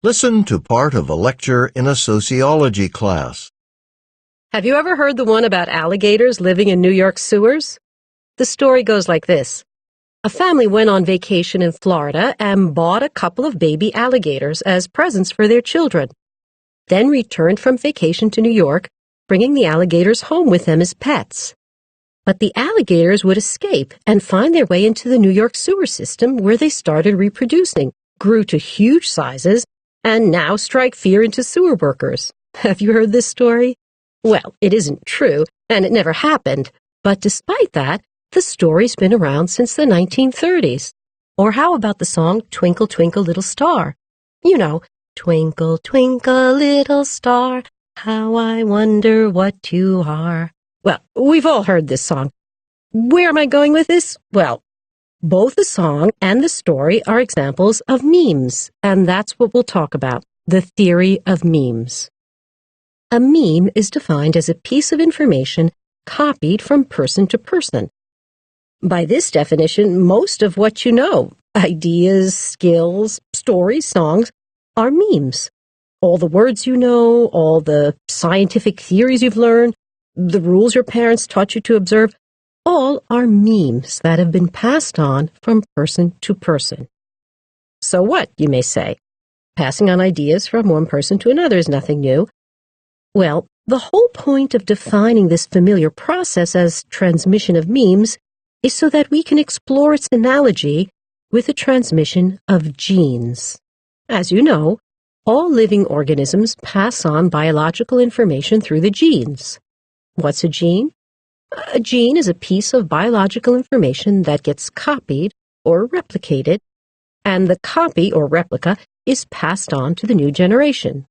Listen to part of a lecture in a sociology class. Have you ever heard the one about alligators living in New York sewers? The story goes like this. A family went on vacation in Florida and bought a couple of baby alligators as presents for their children, then returned from vacation to New York, bringing the alligators home with them as pets. But the alligators would escape and find their way into the New York sewer system where they started reproducing, grew to huge sizes, and now strike fear into sewer workers. Have you heard this story? Well, it isn't true, and it never happened, but despite that, the story's been around since the 1930s. Or how about the song Twinkle, Twinkle, Little Star? You know, twinkle, twinkle, little star, how I wonder what you are. Well, we've all heard this song. Where am I going with this? Well, both the song and the story are examples of memes, and that's what we'll talk about, the theory of memes. A meme is defined as a piece of information copied from person to person. By this definition, most of what you know, ideas, skills, stories, songs, are memes. All the words you know, all the scientific theories you've learned, the rules your parents taught you to observe, all are memes that have been passed on from person to person. So what, you may say? Passing on ideas from one person to another is nothing new. Well, the whole point of defining this familiar process as transmission of memes is so that we can explore its analogy with the transmission of genes. As you know, all living organisms pass on biological information through the genes. What's a gene? A gene is a piece of biological information that gets copied or replicated, and the copy or replica is passed on to the new generation.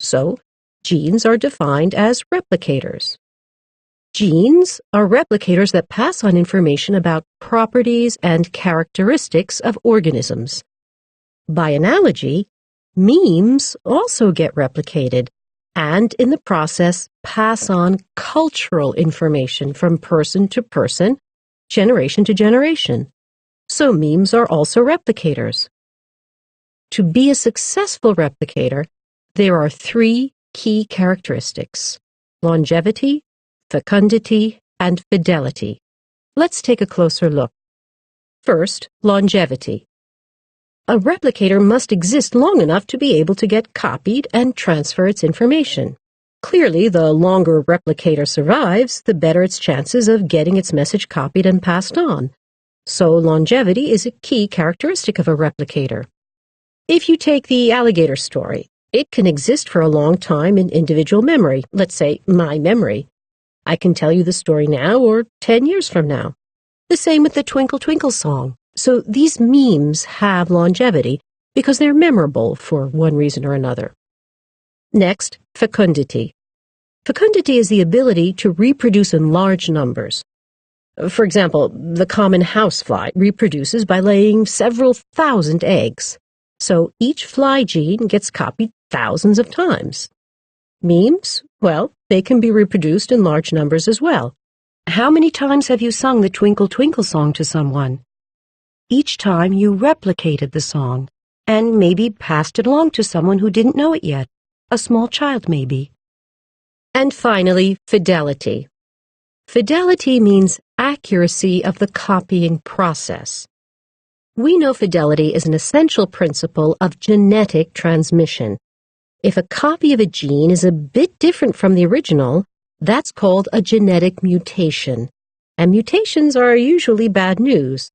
So, genes are defined as replicators. Genes are replicators that pass on information about properties and characteristics of organisms. By analogy, memes also get replicated and, in the process, pass on cultural information from person to person, generation to generation. So memes are also replicators. To be a successful replicator, there are three key characteristics: longevity, fecundity, and fidelity. Let's take a closer look. First, longevity. A replicator must exist long enough to be able to get copied and transfer its information. Clearly, the longer a replicator survives, the better its chances of getting its message copied and passed on. So longevity is a key characteristic of a replicator. If you take the alligator story, it can exist for a long time in individual memory, let's say my memory. I can tell you the story now or 10 years from now. The same with the Twinkle Twinkle song. So these memes have longevity because they're memorable for one reason or another. Next, fecundity. Fecundity is the ability to reproduce in large numbers. For example, the common housefly reproduces by laying several thousand eggs. So each fly gene gets copied thousands of times. Memes, well, they can be reproduced in large numbers as well. How many times have you sung the Twinkle Twinkle song to someone? Each time you replicated the song, and maybe passed it along to someone who didn't know it yet, a small child maybe. And finally, fidelity. Fidelity means accuracy of the copying process. We know fidelity is an essential principle of genetic transmission. If a copy of a gene is a bit different from the original, that's called a genetic mutation, and mutations are usually bad news.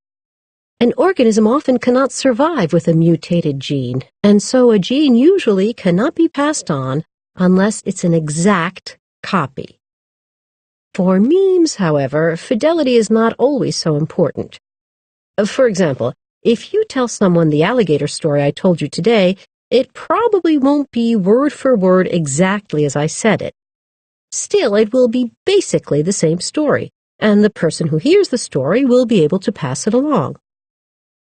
An organism often cannot survive with a mutated gene, and so a gene usually cannot be passed on unless it's an exact copy. For memes, however, fidelity is not always so important. For example, if you tell someone the alligator story I told you today, it probably won't be word for word exactly as I said it. Still, it will be basically the same story, and the person who hears the story will be able to pass it along.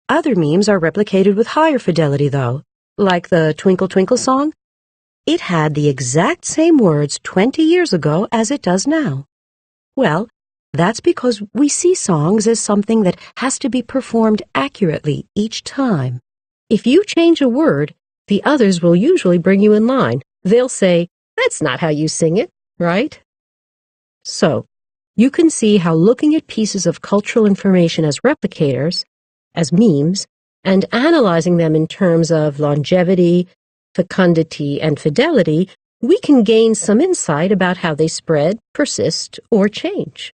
Other memes are replicated with higher fidelity, though, like the Twinkle Twinkle song. It had the exact same words 20 years ago as it does now. Well, that's because we see songs as something that has to be performed accurately each time. If you change a word, The others will usually bring you in line. They'll say, "That's not how you sing it," right? So, you can see how looking at pieces of cultural information as replicators, as memes, and analyzing them in terms of longevity, fecundity, and fidelity, we can gain some insight about how they spread, persist, or change.